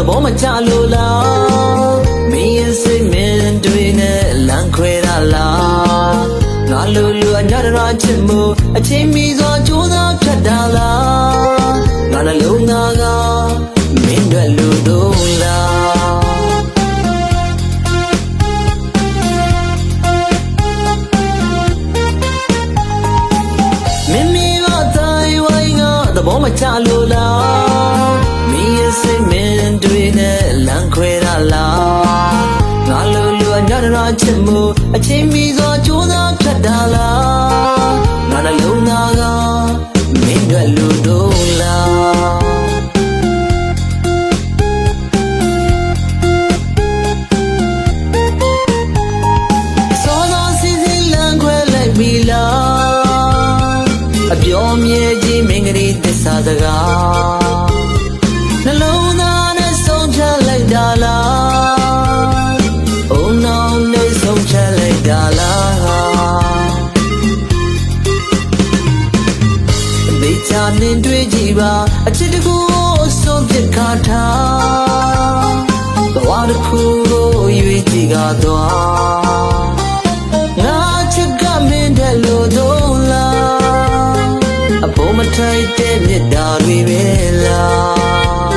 ဘောမချလို့လားမင်းရဲ့စိတ်မင်းတွေနဲ့လမ်းခွဲရလားငါလူလူအညတရာချစ်မှုအချိန်မီစွာကြိုးစားဖြတ်တာလားငါနှလုံးသားကမင်းတို့လူတို့လားမင်းမီကတိုင်းဝိုင်းကသဘောမချလို့လားမင်းရဲ့စိတ်မင်းတွေနဲ့လမ်းခွဲရလားငါလူလူအညတရာချစ်မှုအချိန်မီစွာကြိုးစားဖြတ်တာလားငါနှလုံးသားကမင်းတို့လူတို့လားစောစောစီစီလမ်းခွဲလိုက်ပြီလားအပြောမြဲကြီးမင်္ဂရီသစ္စာစကားနှလုံးသားနဲ့ဆုံးဖြတ်လိုက်တာလားအုံနောက်နဲ့ဆုံးဖြတ်လိုက်တာလားနေချာနေတွေ့ကြည့်ပါအချစ်တကူဆုံးဖြတ်ခါထားသွားတစ်ခုကိုရွေးကြည့်ကားသွားငါချစ်ကမင်းတဲ့လို့တော့လားအဖို့မထိုက်တဲ့မြတ်တာတွေပဲလား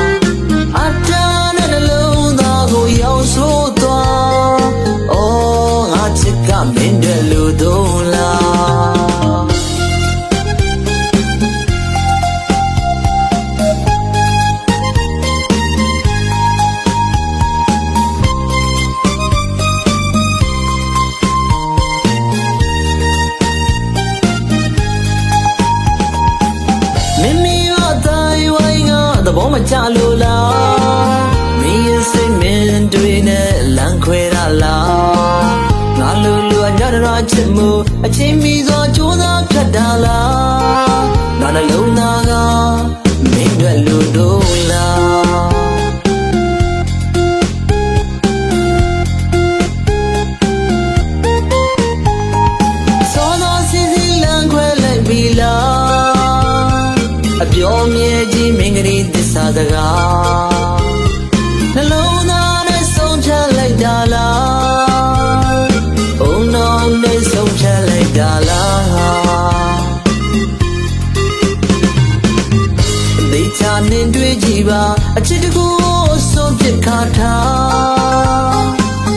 အတားနဲ့နှလုံးသားကိုရောက်ဆိုးသွားအော်ငါချစ်ကမင်းတဲ့လို့တော့လားသဘောမချလို့လားမင်းရဲ့စိတ်မင်းတွေနဲ့လမ်းခွဲရလားငါလူလူအညတရာချစ်မှုအချိန်မီစွာကြိုးစားဖြတ်တာလားငါနှလုံးသားကမင်းတို့လူတို့လားစောစောစီစီလမ်းခွဲလိုက်ပြီလားအပြောမြဲကြီးမင်္ဂရီသစ္စာစကားနှလုံးသားနဲ့ဆုံးဖြတ်လိုက်တာလားအုံနောက်နဲ့ဆုံးဖြတ်လိုက်တာလားဒေချာနေတွေ့ကြည့်ပါအချစ်တကူဆုံးဖြတ်ခါထား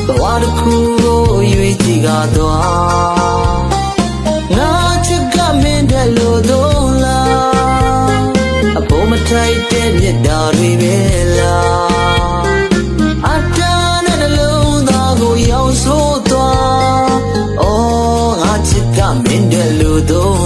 သွားတစ်ခုကိုရွေးကြည့်ကားသွားငါချစ်ကမင်းတဲ့လို့တော့လားအဖို့မထိုက်တဲ့မြတ်တာတွေပဲလားအတားနဲ့နှလုံးသားကိုရောက်ဆိုးသွားအော်ငါချစ်ကမင်းတဲ့လူတို့